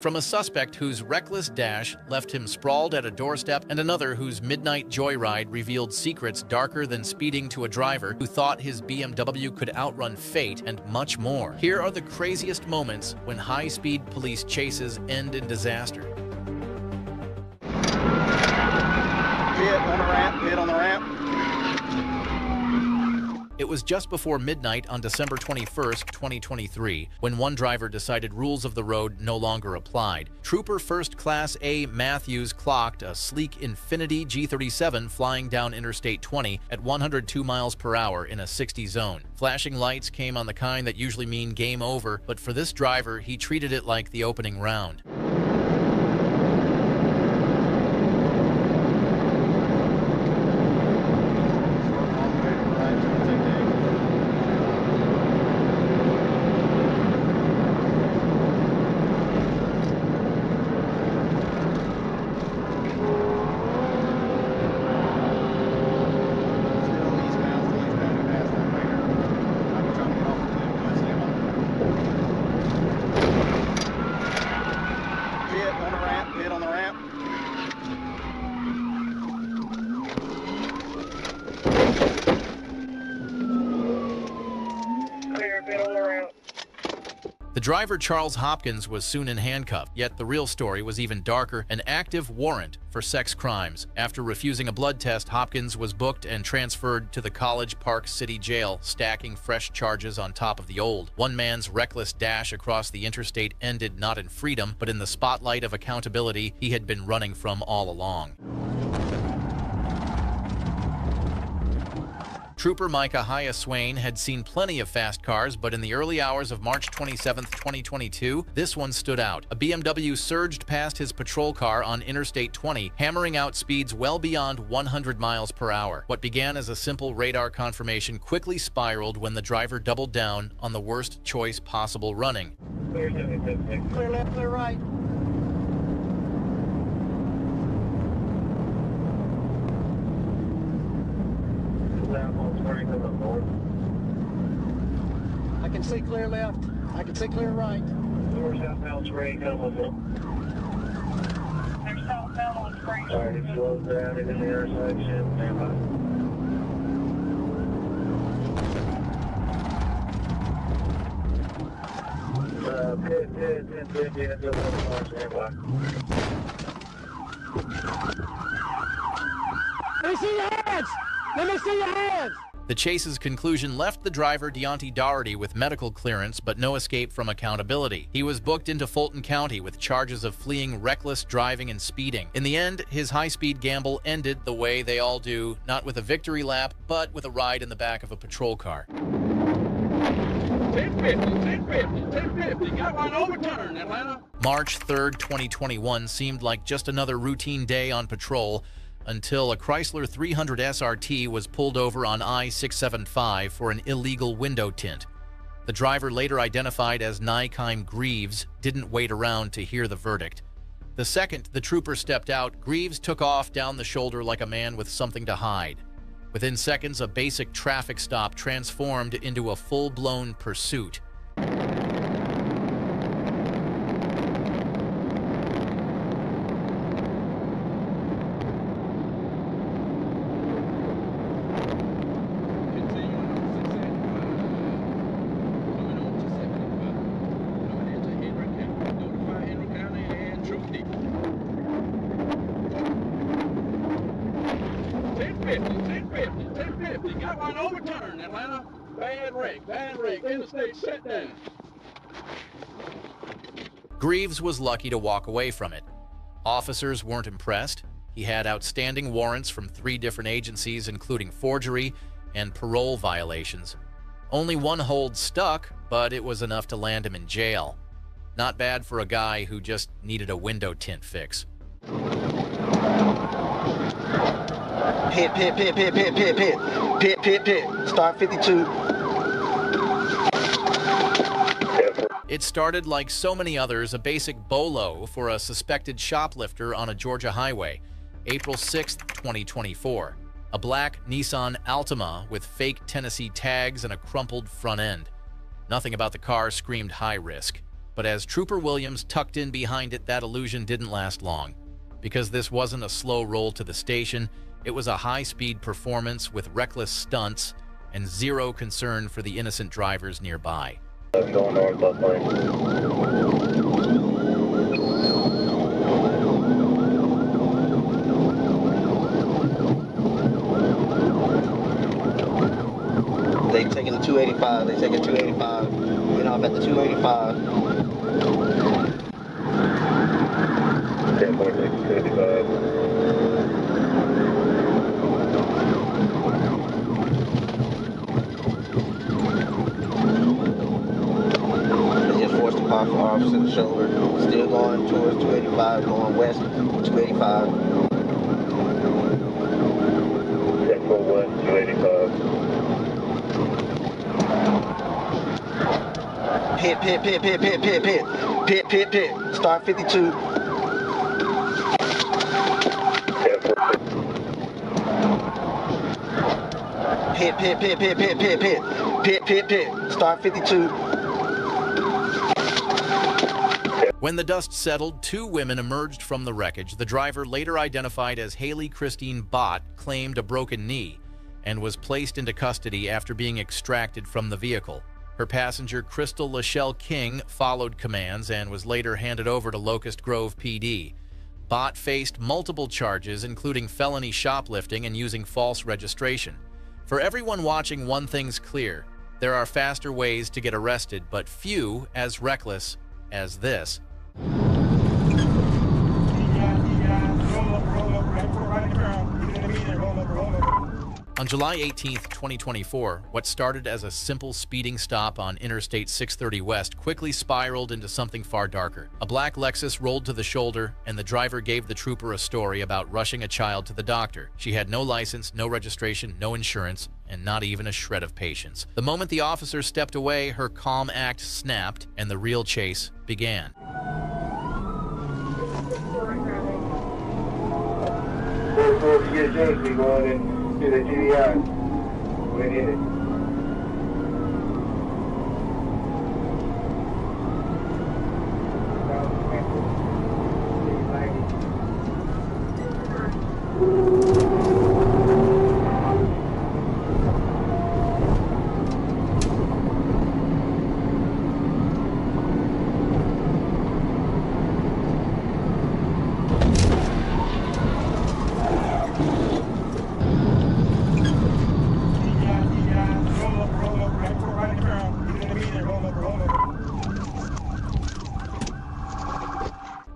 From a suspect whose reckless dash left him sprawled at a doorstep and another whose midnight joyride revealed secrets darker than speeding to a driver who thought his BMW could outrun fate, and much more. Here are the craziest moments when high-speed police chases end in disaster. Pit on the ramp. It was just before midnight on December 21st, 2023, when one driver decided rules of the road no longer applied. Trooper First Class A Matthews clocked a sleek Infiniti G37 flying down Interstate 20 at 102 miles per hour in a 60 zone. Flashing lights came on the kind that usually mean game over, but for this driver, he treated it like the opening round. Pit on the ramp. Clear, pit on the ramp. The driver, Charles Hopkins, was soon in handcuffs, yet the real story was even darker: an active warrant for sex crimes. After refusing a blood test, Hopkins was booked and transferred to the College Park City Jail, stacking fresh charges on top of the old. One man's reckless dash across the interstate ended not in freedom, but in the spotlight of accountability he had been running from all along. Trooper Micah Haya-Swain had seen plenty of fast cars, but in the early hours of March 27, 2022, this one stood out. A BMW surged past his patrol car on Interstate 20, hammering out speeds well beyond 100 miles per hour. What began as a simple radar confirmation quickly spiraled when the driver doubled down on the worst choice possible running. Clear left, clear right. I can see clear left. I can see clear right. North southbound spring coming. There's southbound on spring. Alright, it slows down in the intersection. Stand by. Stand by. Let me see your hands! Let me see your hands! The chase's conclusion left the driver, Deontay Doherty, with medical clearance but no escape from accountability. He was booked into Fulton County with charges of fleeing reckless driving and speeding. In the end, his high-speed gamble ended the way they all do, not with a victory lap, but with a ride in the back of a patrol car. 1050, got one overturned, Atlanta. March 3rd, 2021 seemed like just another routine day on patrol, until a Chrysler 300 SRT was pulled over on I-675 for an illegal window tint. The driver, later identified as Nikheim Greaves, didn't wait around to hear the verdict. The second the trooper stepped out, Greaves took off down the shoulder like a man with something to hide. Within seconds, a basic traffic stop transformed into a full-blown pursuit. Got one overturned, Atlanta. Bad wreck, interstate shut down. Greaves was lucky to walk away from it. Officers weren't impressed. He had outstanding warrants from 3 different agencies, including forgery and parole violations. Only one hold stuck, but it was enough to land him in jail. Not bad for a guy who just needed a window tint fix. Pit. Start 52. It started like so many others, a basic bolo for a suspected shoplifter on a Georgia highway. April 6, 2024. A black Nissan Altima with fake Tennessee tags and a crumpled front end. Nothing about the car screamed high risk. But as Trooper Williams tucked in behind it, that illusion didn't last long. Because this wasn't a slow roll to the station, it was a high-speed performance with reckless stunts and zero concern for the innocent drivers nearby. Going north, left lane. They taking the 285. They taking 285. You know, I'm at the 285. Yeah, more like 285. They just forced the car for officer in the shoulder. Still going towards 285, going west 285. Yeah, full west 285. Pit, pit, pit, pit, pit, pit, pit. Pit, pit, pit. Start 52. Yeah, Pit, pit, pit, pit, pit, pit, pit. Pit, pit, pit. Start 52. When the dust settled, two women emerged from the wreckage. The driver, later identified as Haley Christine Bott, claimed a broken knee and was placed into custody after being extracted from the vehicle. Her passenger, Crystal Lachelle King, followed commands and was later handed over to Locust Grove PD. Bott faced multiple charges, including felony shoplifting and using false registration. For everyone watching, one thing's clear. There are faster ways to get arrested, but few as reckless as this. On July 18, 2024, what started as a simple speeding stop on Interstate 630 West quickly spiraled into something far darker. A black Lexus rolled to the shoulder, and the driver gave the trooper a story about rushing a child to the doctor. She had no license, no registration, no insurance, and not even a shred of patience. The moment the officer stepped away, her calm act snapped, and the real chase began. 4-4, if you get a chance, we go on and do the GDI. We need it.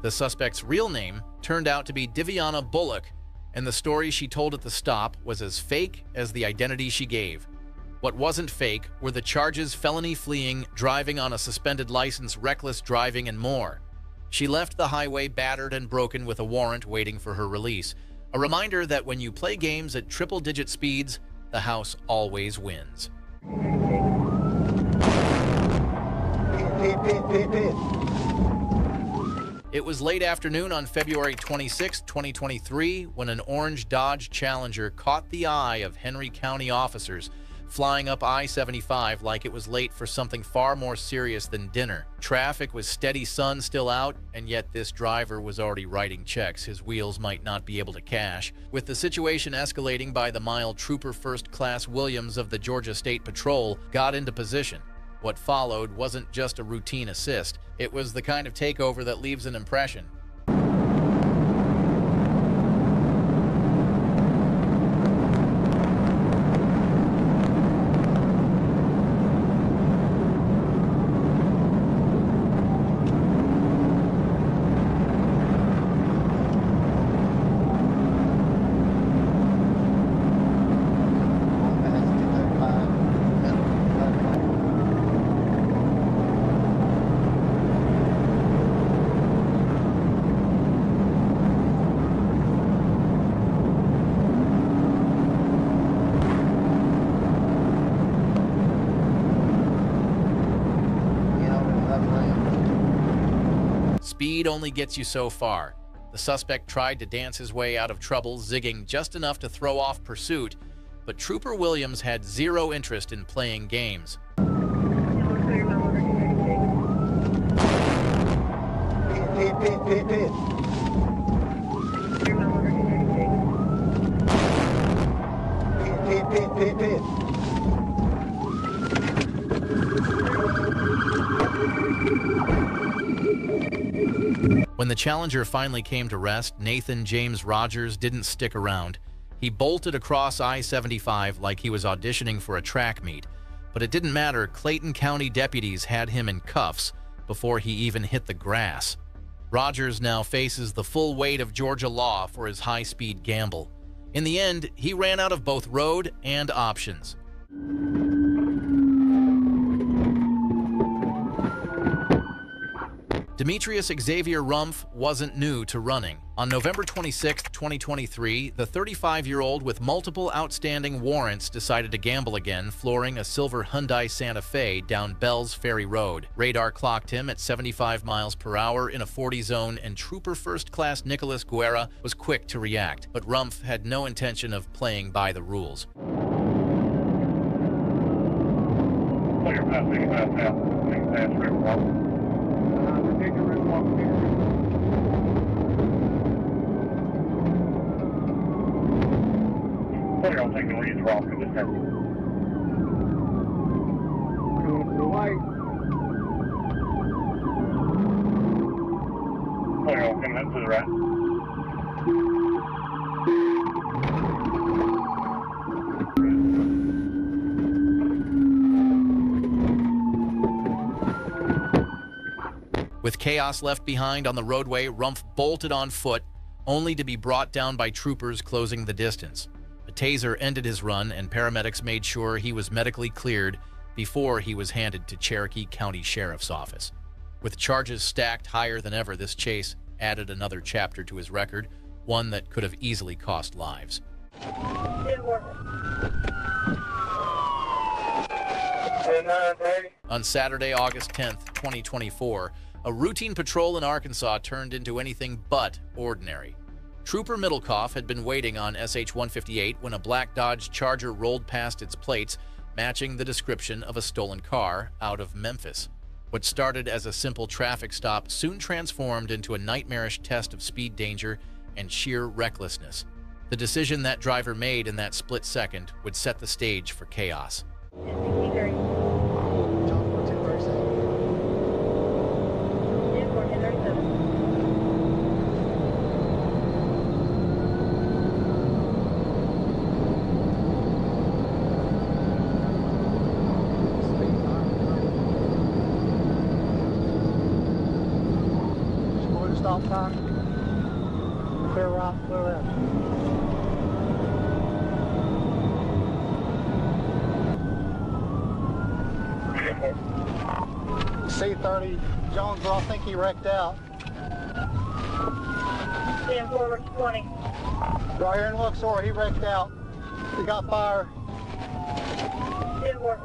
The suspect's real name turned out to be Diviana Bullock, and the story she told at the stop was as fake as the identity she gave. What wasn't fake were the charges: felony fleeing, driving on a suspended license, reckless driving, and more. She left the highway battered and broken with a warrant waiting for her release. A reminder that when you play games at triple-digit speeds, the house always wins. Pit, pit, pit, pit. It was late afternoon on February 26, 2023, when an orange Dodge Challenger caught the eye of Henry County officers flying up I-75 like it was late for something far more serious than dinner. Traffic was steady, sun still out, and yet this driver was already writing checks his wheels might not be able to cash. With the situation escalating by the mile, Trooper First Class Williams of the Georgia State Patrol got into position. What followed wasn't just a routine assist. It was the kind of takeover that leaves an impression. Speed only gets you so far. The suspect tried to dance his way out of trouble, zigging just enough to throw off pursuit, but Trooper Williams had zero interest in playing games. Pit. Pit. When the Challenger finally came to rest, Nathan James Rogers didn't stick around. He bolted across I-75 like he was auditioning for a track meet. But it didn't matter. Clayton County deputies had him in cuffs before he even hit the grass. Rogers now faces the full weight of Georgia law for his high-speed gamble. In the end, he ran out of both road and options. Demetrius Xavier Rumpf wasn't new to running. On November 26, 2023, the 35-year-old with multiple outstanding warrants decided to gamble again, flooring a silver Hyundai Santa Fe down Bells Ferry Road. Radar clocked him at 75 miles per hour in a 40 zone, and Trooper First Class Nicholas Guerra was quick to react. But Rumpf had no intention of playing by the rules. Clear past 85 now. Take past River Walk. Take a River Walk. Clear on taking Reed's Rock in this area. Going to the white. Clear on coming up to the right. With chaos left behind on the roadway, Rumpf bolted on foot, only to be brought down by troopers closing the distance. A taser ended his run, and paramedics made sure he was medically cleared before he was handed to Cherokee County Sheriff's Office. With charges stacked higher than ever, this chase added another chapter to his record, one that could have easily cost lives. On Saturday, August 10th, 2024, a routine patrol in Arkansas turned into anything but ordinary. Trooper Middlecoff had been waiting on SH-158 when a black Dodge Charger rolled past its plates, matching the description of a stolen car out of Memphis. What started as a simple traffic stop soon transformed into a nightmarish test of speed danger and sheer recklessness. The decision that driver made in that split second would set the stage for chaos. Stop sign. Clear right, clear left. C30 Jonesboro, I think he wrecked out. Stand forward 20. Right here in Luxor, he wrecked out. He got fire. Stand forward.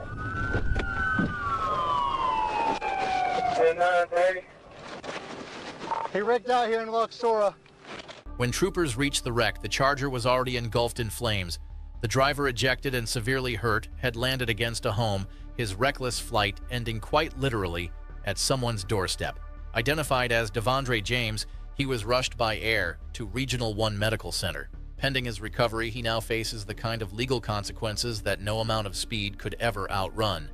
10-9-30. He wrecked out here in Luxor. When troopers reached the wreck, the Charger was already engulfed in flames. The driver, ejected and severely hurt, had landed against a home, his reckless flight ending quite literally at someone's doorstep. Identified as Devondre James, he was rushed by air to Regional 1 Medical Center. Pending his recovery, he now faces the kind of legal consequences that no amount of speed could ever outrun.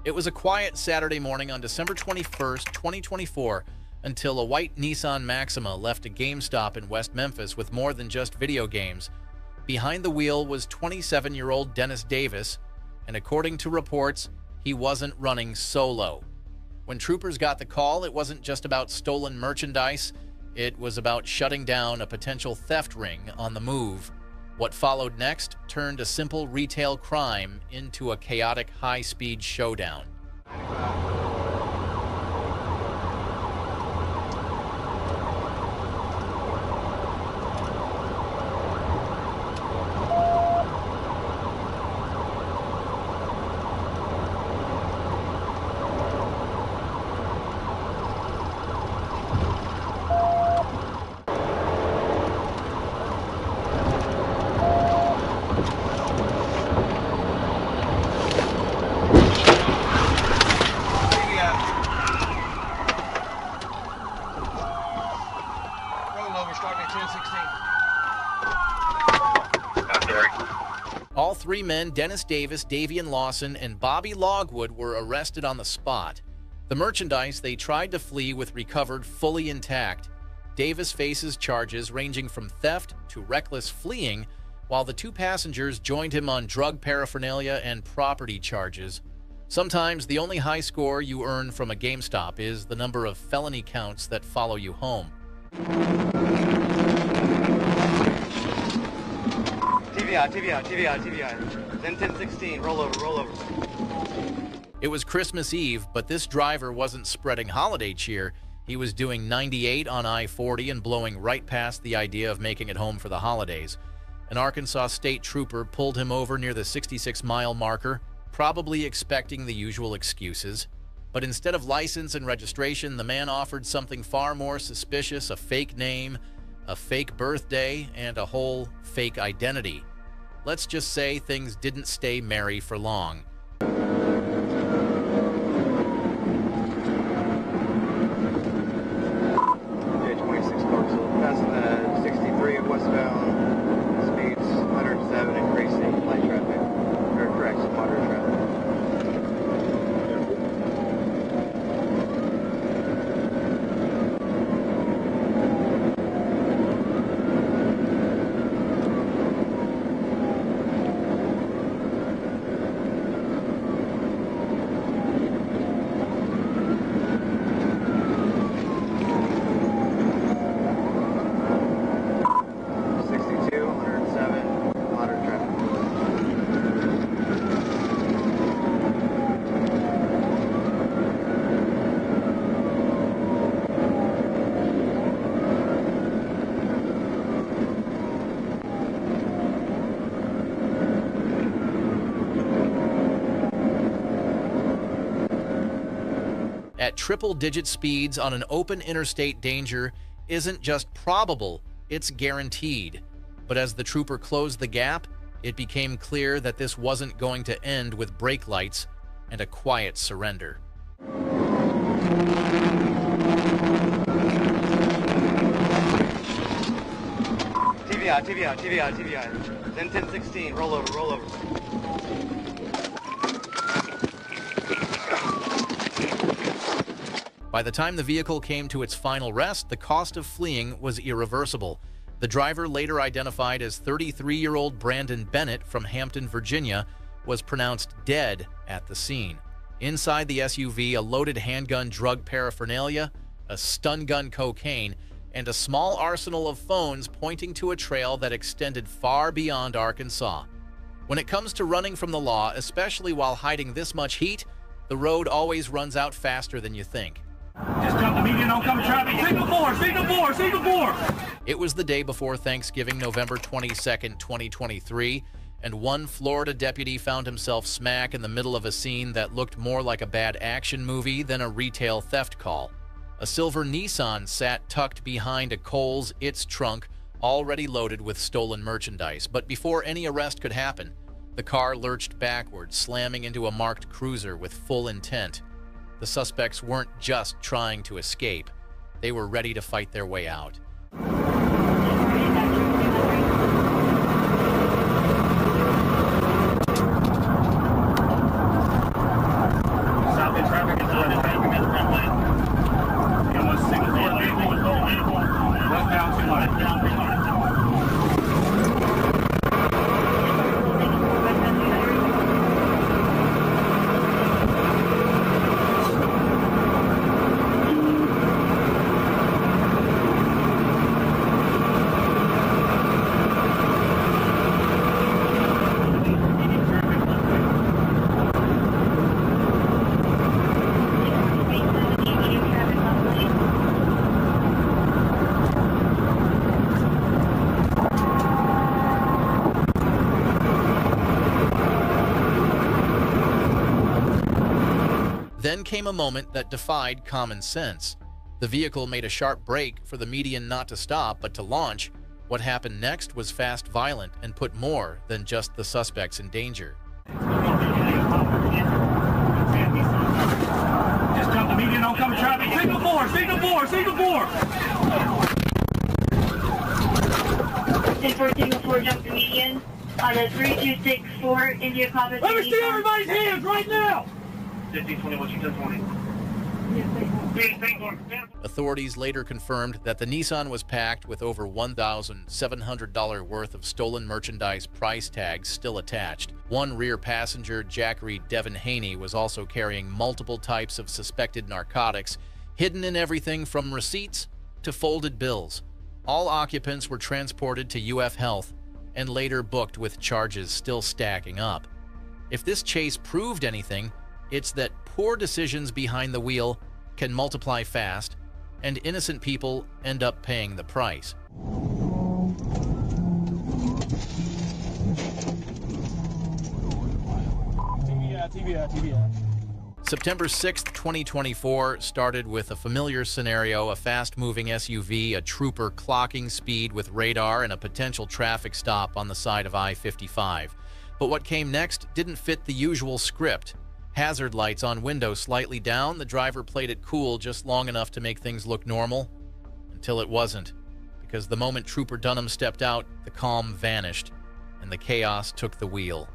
It was a quiet Saturday morning on December 21st, 2024, until a white Nissan Maxima left a GameStop in West Memphis with more than just video games. Behind the wheel was 27-year-old Dennis Davis, and according to reports, he wasn't running solo. When troopers got the call, it wasn't just about stolen merchandise, it was about shutting down a potential theft ring on the move. What followed next turned a simple retail crime into a chaotic high-speed showdown. three men, Dennis Davis, Davian Lawson, and Bobby Logwood, were arrested on the spot. The merchandise they tried to flee with recovered fully intact. Davis faces charges ranging from theft to reckless fleeing, while the two passengers joined him on drug paraphernalia and property charges. Sometimes the only high score you earn from a GameStop is the number of felony counts that follow you home. TVI. Then 1016, roll over. It was Christmas Eve, but this driver wasn't spreading holiday cheer. He was doing 98 on I-40 and blowing right past the idea of making it home for the holidays. An Arkansas state trooper pulled him over near the 66-mile marker, probably expecting the usual excuses. But instead of license and registration, the man offered something far more suspicious: a fake name, a fake birthday, and a whole fake identity. Let's just say things didn't stay merry for long. At triple-digit speeds on an open interstate, danger isn't just probable, it's guaranteed. But as the trooper closed the gap, it became clear that this wasn't going to end with brake lights and a quiet surrender. TVI. Then 1016, roll over. By the time the vehicle came to its final rest, the cost of fleeing was irreversible. The driver, later identified as 33-year-old Brandon Bennett from Hampton, Virginia, was pronounced dead at the scene. Inside the SUV, a loaded handgun, drug paraphernalia, a stun gun, cocaine, and a small arsenal of phones pointing to a trail that extended far beyond Arkansas. When it comes to running from the law, especially while hiding this much heat, the road always runs out faster than you think. Just jump the median oncoming traffic. Signal 4. It was the day before Thanksgiving, November 22nd, 2023, and one Florida deputy found himself smack in the middle of a scene that looked more like a bad action movie than a retail theft call. A silver Nissan sat tucked behind a Kohl's its trunk, already loaded with stolen merchandise. But before any arrest could happen, the car lurched backwards, slamming into a marked cruiser with full intent. The suspects weren't just trying to escape. They were ready to fight their way out. Stop the traffic is on. Traffic is red light. You almost signal 4. Westbound 200. Then came a moment that defied common sense. The vehicle made a sharp break for the median not to stop, but to launch. What happened next was fast, violent, and put more than just the suspects in danger. Just jump the median oncoming traffic. Signal 4. 10-4, signal 4, jump the median. On a 3264 India Papa. Let me see everybody's hands right now! 1520, what's your 1020? Authorities later confirmed that the Nissan was packed with over $1,700 worth of stolen merchandise price tags still attached. One rear passenger, Jackery Devin Haney, was also carrying multiple types of suspected narcotics, hidden in everything from receipts to folded bills. All occupants were transported to UF Health and later booked with charges still stacking up. If this chase proved anything, it's that poor decisions behind the wheel can multiply fast, and innocent people end up paying the price. September 6, 2024 started with a familiar scenario: a fast-moving SUV, a trooper clocking speed with radar, and a potential traffic stop on the side of I-55. But what came next didn't fit the usual script. Hazard lights on window slightly down, the driver played it cool just long enough to make things look normal, until it wasn't, because the moment Trooper Dunham stepped out, the calm vanished, and the chaos took the wheel.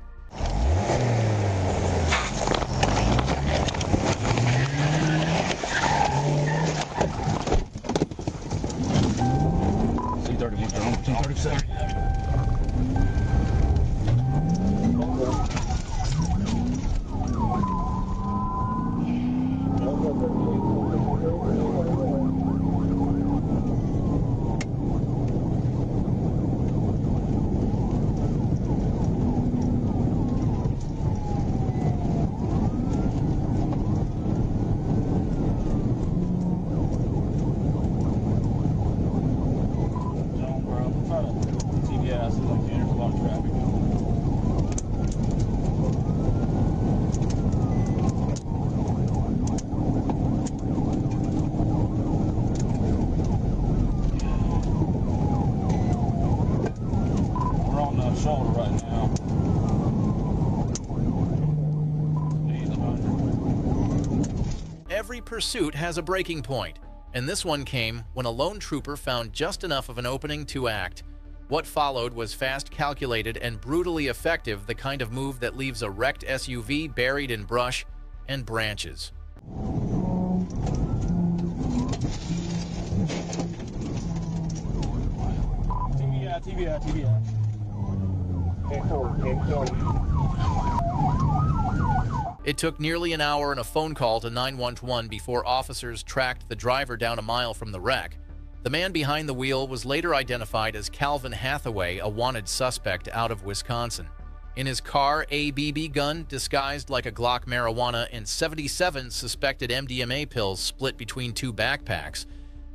Every pursuit has a breaking point, and this one came when a lone trooper found just enough of an opening to act. What followed was fast, calculated, and brutally effective, the kind of move that leaves a wrecked SUV buried in brush and branches. It took nearly an hour and a phone call to 911 before officers tracked the driver down a mile from the wreck. The man behind the wheel was later identified as Calvin Hathaway, a wanted suspect out of Wisconsin. In his car, a BB gun disguised like a Glock marijuana and 77 suspected MDMA pills split between two backpacks.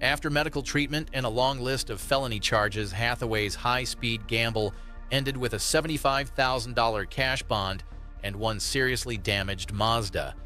After medical treatment and a long list of felony charges, Hathaway's high-speed gamble ended with a $75,000 cash bond and one seriously damaged Mazda.